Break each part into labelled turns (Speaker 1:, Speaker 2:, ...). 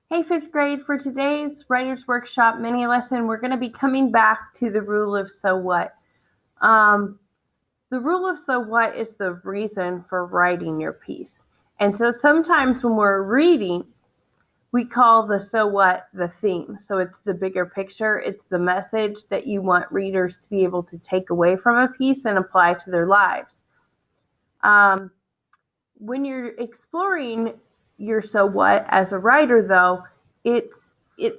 Speaker 1: Hey, fifth grade, for today's Writer's Workshop mini lesson, we're going to be coming back to the rule of so what. Um, the rule of so what is the reason for writing your piece. And so sometimes when we're reading, we call the so what the theme. So it's the bigger picture, it's the message that you want readers to be able to take away from a piece and apply to their lives. When you're exploring your so what as a writer, though, it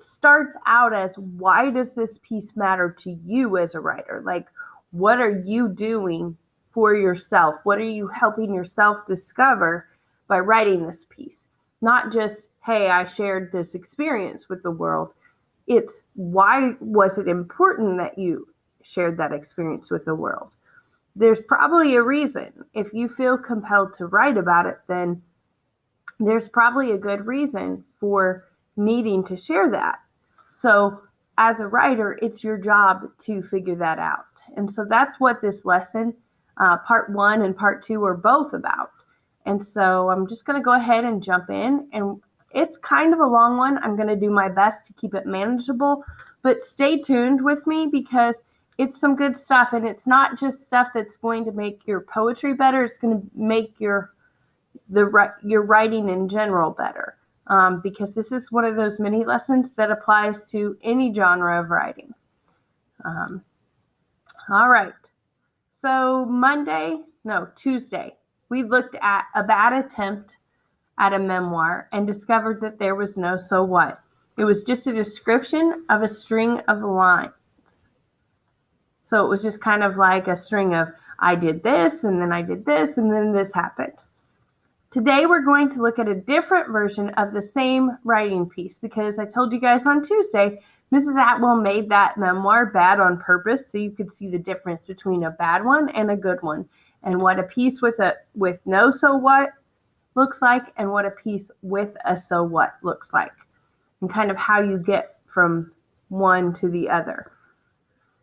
Speaker 1: starts out as, why does this piece matter to you as a writer? Like, what are you doing for yourself? What are you helping yourself discover by writing this piece? Not just, hey, I shared this experience with the world. It's, why was it important that you shared that experience with the world? There's probably a reason. If you feel compelled to write about it, then there's probably a good reason for needing to share that. So, as a writer, it's your job to figure that out. And so that's what this lesson, part one and part two, are both about. And so I'm just going to go ahead and jump in. And it's kind of a long one. I'm going to do my best to keep it manageable, but stay tuned with me because it's some good stuff. And it's not just stuff that's going to make your poetry better, it's going to make your writing in general better, because this is one of those mini lessons that applies to any genre of writing. All right. So Tuesday, we looked at a bad attempt at a memoir and discovered that there was no so what. It was just a description of a string of lines. So it was just kind of like a string of, I did this, and then I did this, and then this happened. Today we're going to look at a different version of the same writing piece because I told you guys on Tuesday, Mrs. Atwell made that memoir bad on purpose so you could see the difference between a bad one and a good one, and what a piece with no so what looks like and what a piece with a so what looks like, and kind of how you get from one to the other.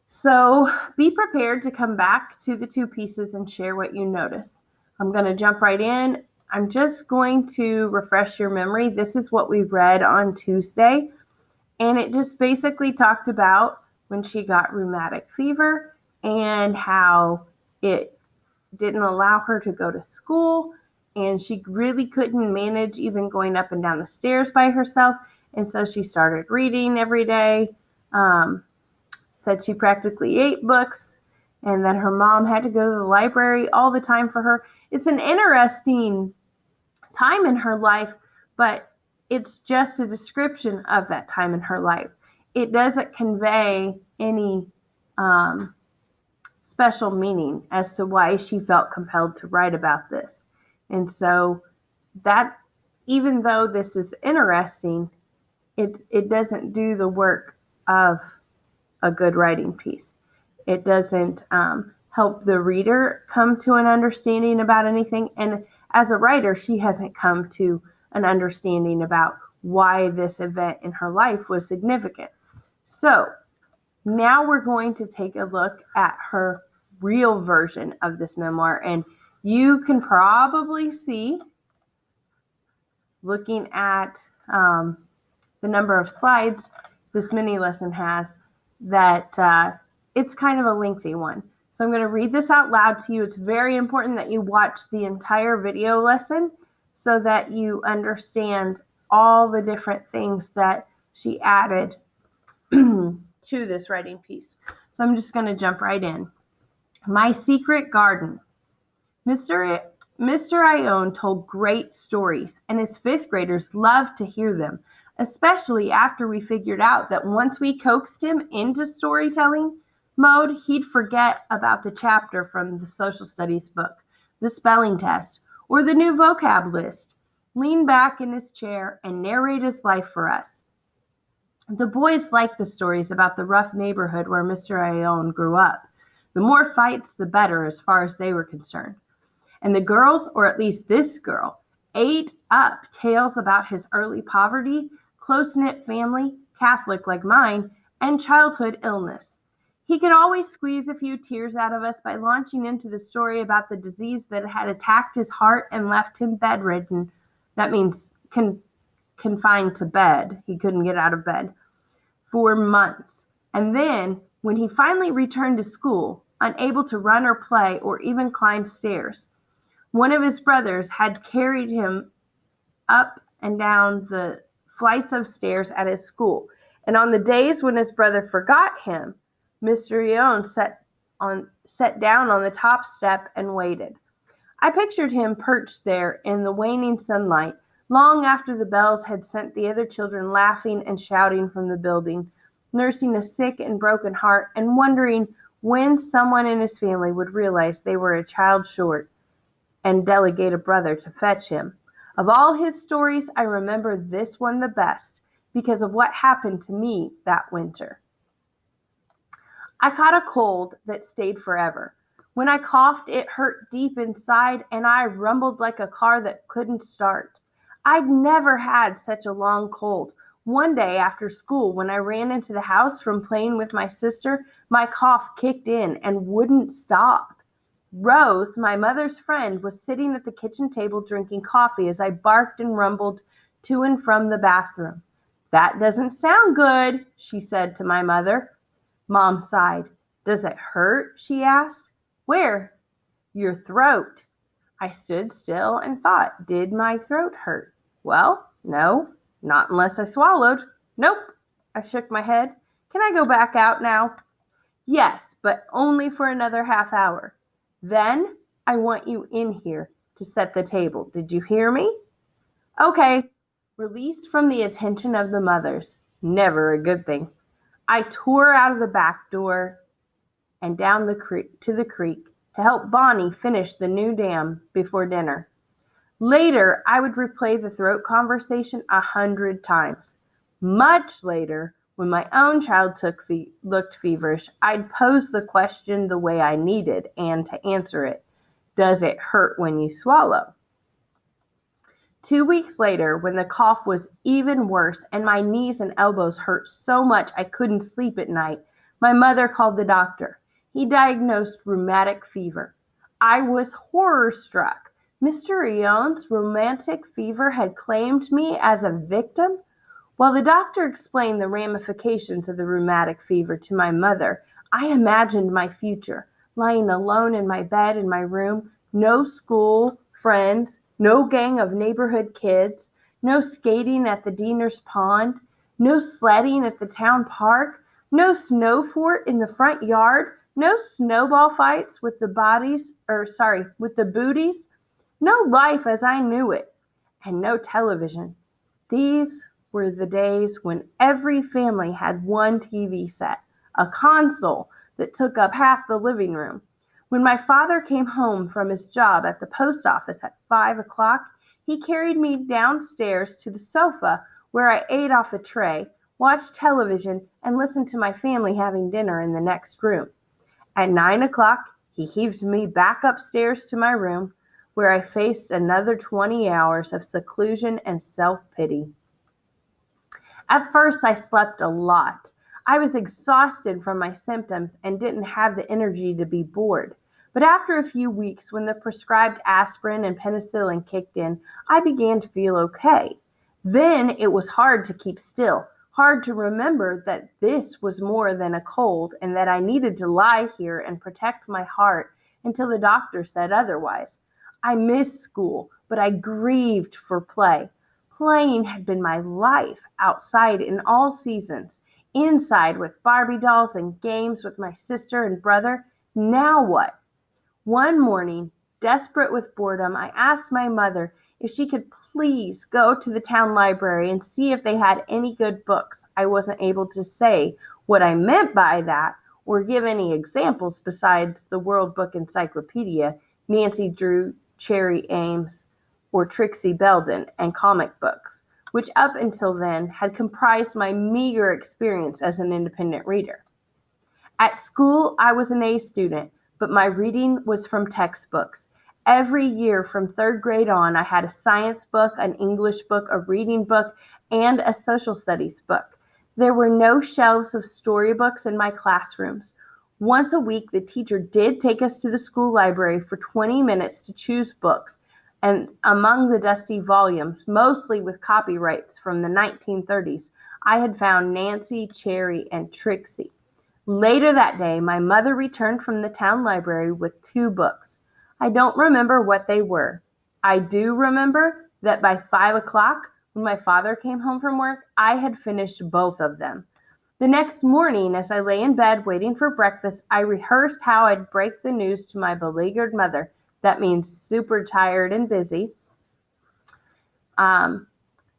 Speaker 1: So be prepared to come back to the two pieces and share what you notice. I'm going to jump right in. I'm just going to refresh your memory. This is what we read on Tuesday, and it just basically talked about when she got rheumatic fever and how it didn't allow her to go to school, and she really couldn't manage even going up and down the stairs by herself, and so she started reading every day. Said she practically ate books, and that her mom had to go to the library all the time for her. It's an interesting time in her life, but it's just a description of that time in her life. It doesn't convey any special meaning as to why she felt compelled to write about this. And so that, even though this is interesting, it doesn't do the work of a good writing piece. It doesn't help the reader come to an understanding about anything. And as a writer, she hasn't come to an understanding about why this event in her life was significant. So now we're going to take a look at her real version of this memoir. And you can probably see, looking at the number of slides this mini lesson has, that it's kind of a lengthy one. So I'm going to read this out loud to you. It's very important that you watch the entire video lesson so that you understand all the different things that she added to this writing piece. So I'm just going to jump right in. My secret garden. Mr. Ione told great stories, and his fifth graders loved to hear them, especially after we figured out that once we coaxed him into storytelling mode, he'd forget about the chapter from the social studies book, the spelling test, or the new vocab list, lean back in his chair, and narrate his life for us. The boys liked the stories about the rough neighborhood where Mr. Ione grew up. The more fights, the better as far as they were concerned. And the girls, or at least this girl, ate up tales about his early poverty, close-knit family, Catholic like mine, and childhood illness. He could always squeeze a few tears out of us by launching into the story about the disease that had attacked his heart and left him bedridden. That means confined to bed. He couldn't get out of bed for months. And then, when he finally returned to school, unable to run or play or even climb stairs, one of his brothers had carried him up and down the flights of stairs at his school. And on the days when his brother forgot him, Mr. Ione sat down on the top step and waited. I pictured him perched there in the waning sunlight, long after the bells had sent the other children laughing and shouting from the building, nursing a sick and broken heart and wondering when someone in his family would realize they were a child short and delegate a brother to fetch him. Of all his stories, I remember this one the best because of what happened to me that winter. I caught a cold that stayed forever. When I coughed, it hurt deep inside and I rumbled like a car that couldn't start. I'd never had such a long cold. One day after school, when I ran into the house from playing with my sister, my cough kicked in and wouldn't stop. Rose, my mother's friend, was sitting at the kitchen table drinking coffee as I barked and rumbled to and from the bathroom. "That doesn't sound good," she said to my mother. Mom sighed. "Does it hurt?" she asked. "Where?" "Your throat." I stood still and thought, did my throat hurt? Well, no, not unless I swallowed. Nope. I shook my head. "Can I go back out now?" "Yes, but only for another half hour. Then I want you in here to set the table. Did you hear me?" "Okay." Released from the attention of the mothers. Never a good thing. I tore out of the back door and down the creek to the creek to help Bonnie finish the new dam before dinner. Later, I would replay the throat conversation 100 times. Much later, when my own child looked feverish, I'd pose the question the way I needed and to answer it. Does it hurt when you swallow? 2 weeks later, when the cough was even worse and my knees and elbows hurt so much I couldn't sleep at night, my mother called the doctor. He diagnosed rheumatic fever. I was horror-struck. Mr. Ione's rheumatic fever had claimed me as a victim? While the doctor explained the ramifications of the rheumatic fever to my mother, I imagined my future, lying alone in my bed in my room, no school, friends, no gang of neighborhood kids, no skating at the Diener's Pond, no sledding at the town park, no snow fort in the front yard, no snowball fights with the booties, no life as I knew it, and no television. These were the days when every family had one TV set, a console that took up half the living room. When my father came home from his job at the post office at 5 o'clock, he carried me downstairs to the sofa where I ate off a tray, watched television, and listened to my family having dinner in the next room. At 9 o'clock, he heaved me back upstairs to my room, where I faced another 20 hours of seclusion and self-pity. At first, I slept a lot. I was exhausted from my symptoms and didn't have the energy to be bored. But after a few weeks, when the prescribed aspirin and penicillin kicked in, I began to feel okay. Then it was hard to keep still, hard to remember that this was more than a cold and that I needed to lie here and protect my heart until the doctor said otherwise. I missed school, but I grieved for play. Playing had been my life, outside in all seasons, inside with Barbie dolls and games with my sister and brother. Now what? One morning, desperate with boredom, I asked my mother if she could please go to the town library and see if they had any good books. I wasn't able to say what I meant by that or give any examples besides the World Book Encyclopedia, Nancy Drew, Cherry Ames, or Trixie Belden, and comic books, which up until then had comprised my meager experience as an independent reader. At school, I was an A student, but my reading was from textbooks. Every year from third grade on, I had a science book, an English book, a reading book, and a social studies book. There were no shelves of storybooks in my classrooms. Once a week, the teacher did take us to the school library for 20 minutes to choose books, and among the dusty volumes, mostly with copyrights from the 1930s, I had found Nancy, Cherry, and Trixie. Later that day, my mother returned from the town library with 2 books. I don't remember what they were. I do remember that by 5 o'clock, when my father came home from work, I had finished both of them. The next morning, as I lay in bed waiting for breakfast, I rehearsed how I'd break the news to my beleaguered mother. That means super tired and busy.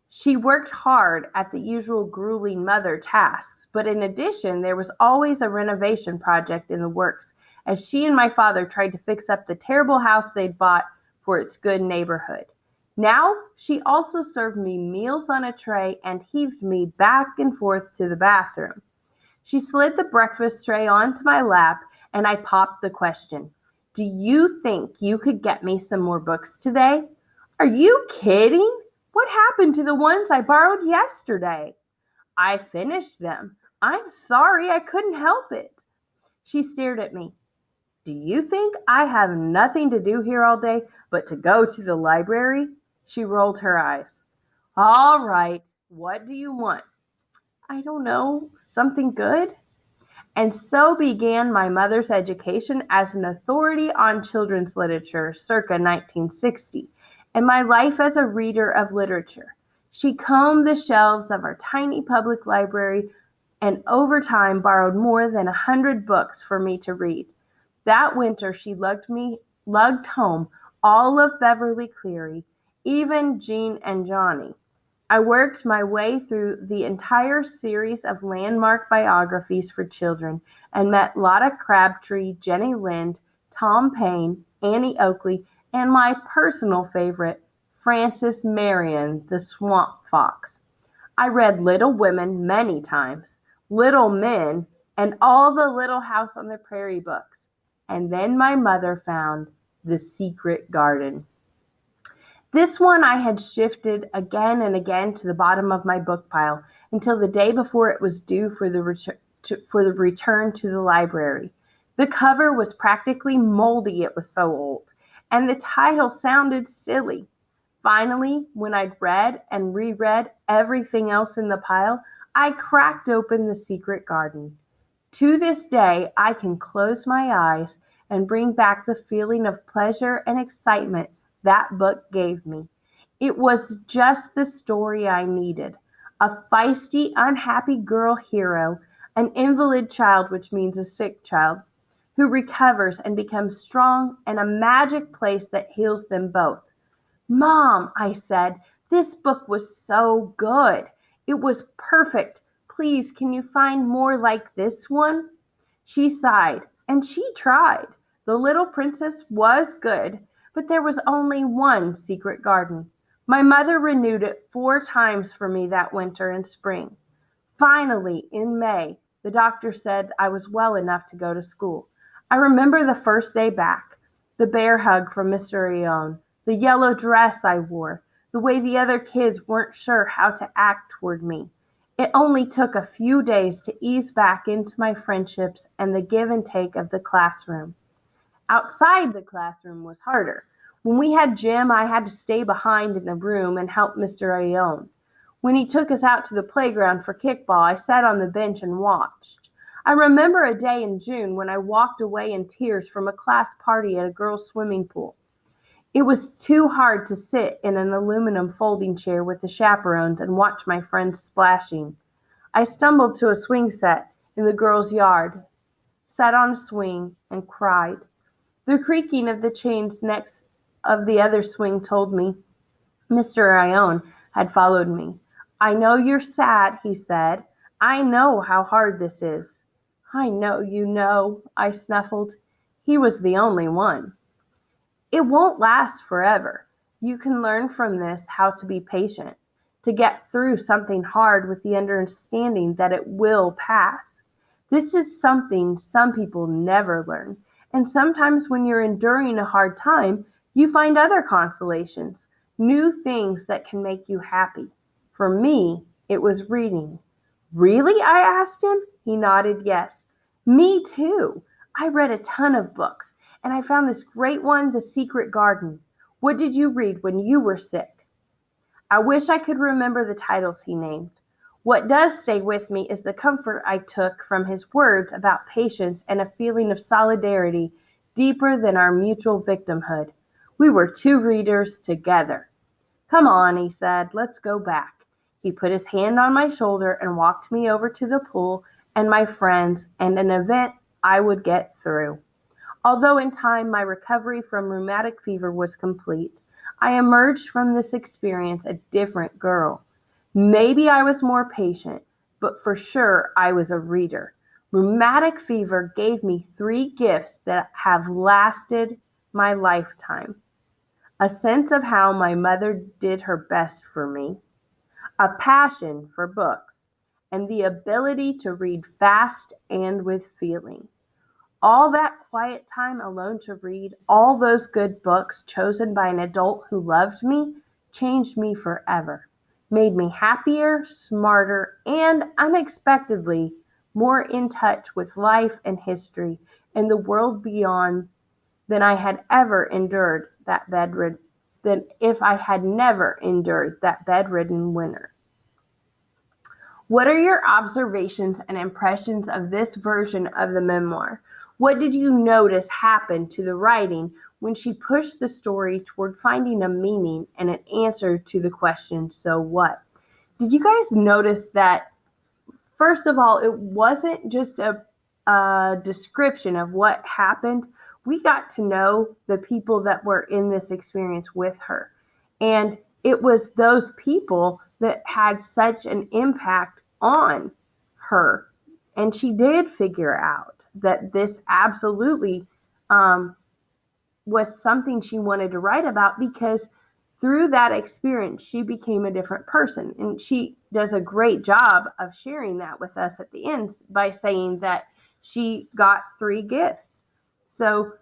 Speaker 1: She worked hard at the usual grueling mother tasks, but in addition, there was always a renovation project in the works, as she and my father tried to fix up the terrible house they'd bought for its good neighborhood. Now, she also served me meals on a tray and heaved me back and forth to the bathroom. She slid the breakfast tray onto my lap, and I popped the question, "Do you think you could get me some more books today?" "Are you kidding? What happened to the ones I borrowed yesterday?" "I finished them. I'm sorry, I couldn't help it." She stared at me. "Do you think I have nothing to do here all day but to go to the library?" She rolled her eyes. "All right, what do you want?" "I don't know, something good." And so began my mother's education as an authority on children's literature circa 1960, and my life as a reader of literature. She combed the shelves of our tiny public library and over time borrowed more than 100 books for me to read. That winter she lugged home all of Beverly Cleary, even Jean and Johnny. I worked my way through the entire series of landmark biographies for children and met Lotta Crabtree, Jenny Lind, Tom Paine, Annie Oakley, and my personal favorite, Frances Marion, the Swamp Fox. I read Little Women many times, Little Men, and all the Little House on the Prairie books. And then my mother found The Secret Garden. This one I had shifted again and again to the bottom of my book pile until the day before it was due for the return to the library. The cover was practically moldy, it was so old, and the title sounded silly. Finally, when I'd read and reread everything else in the pile, I cracked open The Secret Garden. To this day, I can close my eyes and bring back the feeling of pleasure and excitement that book gave me. It was just the story I needed. A feisty, unhappy girl hero, an invalid child, which means a sick child, who recovers and becomes strong, and a magic place that heals them both. "Mom," I said, "this book was so good. It was perfect. Please, can you find more like this one?" She sighed, and she tried. The Little Princess was good, but there was only one Secret Garden. My mother renewed it 4 times for me that winter and spring. Finally, in May, the doctor said I was well enough to go to school. I remember the first day back, the bear hug from Mr. Ione, the yellow dress I wore, the way the other kids weren't sure how to act toward me. It only took a few days to ease back into my friendships and the give and take of the classroom. Outside the classroom was harder. When we had gym, I had to stay behind in the room and help Mr. Ione. When he took us out to the playground for kickball, I sat on the bench and watched. I remember a day in June when I walked away in tears from a class party at a girls' swimming pool. It was too hard to sit in an aluminum folding chair with the chaperones and watch my friends splashing. I stumbled to a swing set in the girls' yard, sat on a swing, and cried. The creaking of the chains next of the other swing told me Mr. Ione had followed me. "I know you're sad," he said. "I know how hard this is." "I know you know," I snuffled. He was the only one. It won't last forever. You can learn from this how to be patient, to get through something hard with the understanding that it will pass. This is something some people never learn. And sometimes when you're enduring a hard time, you find other consolations, new things that can make you happy. For me, it was reading. "Really?" I asked him. He nodded yes. "Me too. I read a ton of books, and I found this great one, The Secret Garden. What did you read when you were sick? I wish I could remember the titles he named. What does stay with me is the comfort I took from his words about patience and a feeling of solidarity deeper than our mutual victimhood. We were two readers together. Come on, he said, let's go back. He put his hand on my shoulder and walked me over to the pool and my friends and an event I would get through. Although in time my recovery from rheumatic fever was complete, I emerged from this experience a different girl. Maybe I was more patient, but for sure I was a reader. Rheumatic fever gave me 3 gifts that have lasted my lifetime. A sense of how my mother did her best for me, a passion for books, and the ability to read fast and with feeling. All that quiet time alone to read all those good books chosen by an adult who loved me changed me forever, made me happier, smarter, and unexpectedly more in touch with life and history and the world beyond than I had ever endured that bedridden than if I had never endured that bedridden winter. What are your observations and impressions of this version of the memoir? What did you notice happened to the writing when she pushed the story toward finding a meaning and an answer to the question, so what? Did you guys notice that, first of all, it wasn't just a description of what happened? We got to know the people that were in this experience with her. And it was those people that had such an impact on her. And she did figure out that this absolutely was something she wanted to write about, because through that experience, she became a different person. And she does a great job of sharing that with us at the end by saying that she got 3 gifts. So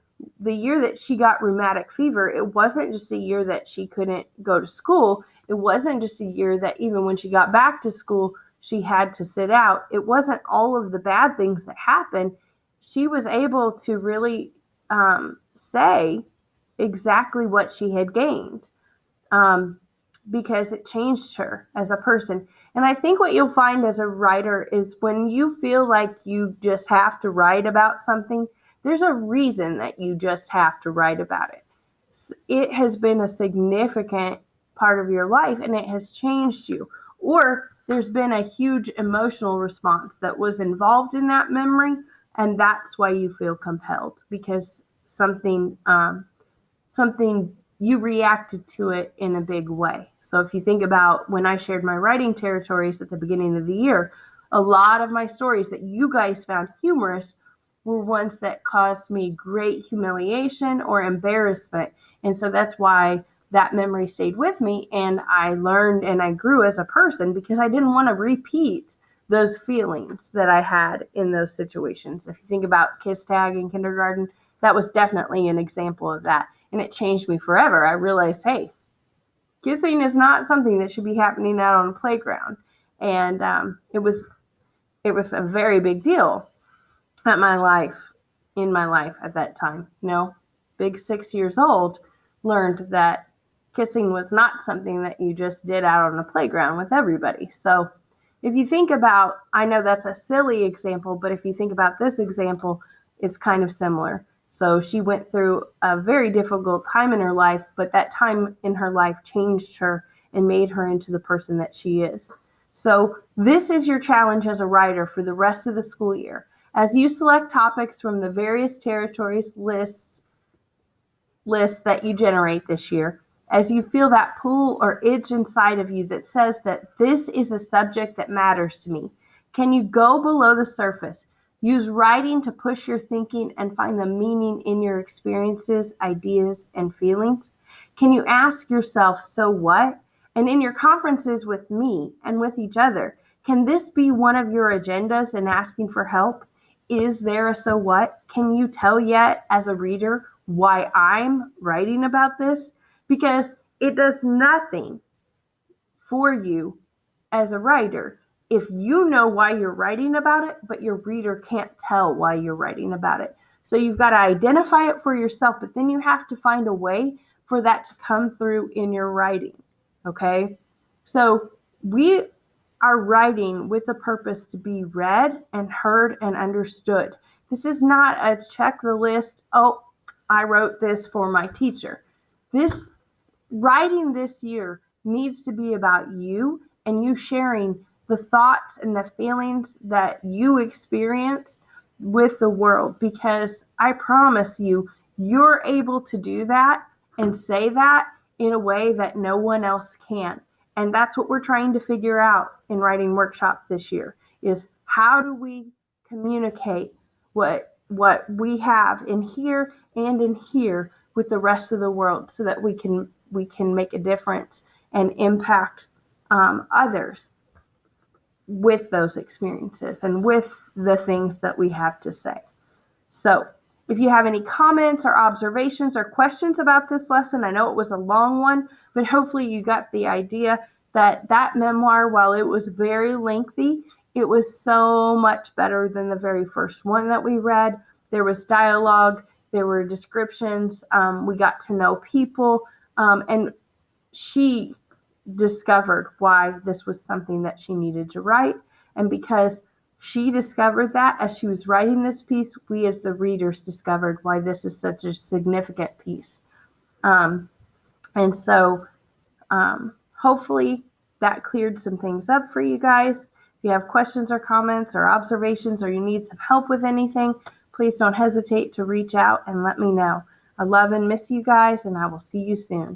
Speaker 1: the year that she got rheumatic fever, it wasn't just a year that she couldn't go to school. It wasn't just a year that even when she got back to school, she had to sit out. It wasn't all of the bad things that happened. She was able to really say exactly what she had gained, because it changed her as a person. And I think what you'll find as a writer is when you feel like you just have to write about something, there's a reason that you just have to write about it. It has been a significant part of your life and it has changed you. Or there's been a huge emotional response that was involved in that memory, and that's why you feel compelled, because something you reacted to it in a big way. So if you think about when I shared my writing territories at the beginning of the year, a lot of my stories that you guys found humorous were ones that caused me great humiliation or embarrassment. And so that's why that memory stayed with me, and I learned and I grew as a person because I didn't want to repeat those feelings that I had in those situations. If you think about kiss tag in kindergarten, that was definitely an example of that. And it changed me forever. I realized, hey, kissing is not something that should be happening out on the playground. And it was a very big deal in my life at that time. Big 6 years old, learned that kissing was not something that you just did out on the playground with everybody. So if you think about, I know that's a silly example, but if you think about this example, it's kind of similar. So she went through a very difficult time in her life, but that time in her life changed her and made her into the person that she is. So this is your challenge as a writer for the rest of the school year. As you select topics from the various territories lists that you generate this year, as you feel that pull or itch inside of you that says that this is a subject that matters to me, can you go below the surface? Use writing to push your thinking and find the meaning in your experiences, ideas, and feelings. Can you ask yourself, so what? And in your conferences with me and with each other, can this be one of your agendas in asking for help? Is there a so what? Can you tell yet as a reader why I'm writing about this? Because it does nothing for you as a writer if you know why you're writing about it, but your reader can't tell why you're writing about it. So you've got to identify it for yourself, but then you have to find a way for that to come through in your writing. Okay? So we are writing with a purpose to be read and heard and understood. This is not a check the list, oh, I wrote this for my teacher. This writing this year needs to be about you and you sharing the thoughts and the feelings that you experience with the world, because I promise you, you're able to do that and say that in a way that no one else can. And that's what we're trying to figure out in writing workshop this year, is how do we communicate what we have in here and in here with the rest of the world, so that we can make a difference and impact others with those experiences and with the things that we have to say. So if you have any comments or observations or questions about this lesson, I know it was a long one, but hopefully you got the idea that that memoir, while it was very lengthy, it was so much better than the very first one that we read. There was dialogue, there were descriptions, we got to know people, and she discovered why this was something that she needed to write. And because she discovered that as she was writing this piece, we as the readers discovered why this is such a significant piece. And so hopefully that cleared some things up for you guys. If you have questions or comments or observations, or you need some help with anything, please don't hesitate to reach out and let me know. I love and miss you guys, and I will see you soon.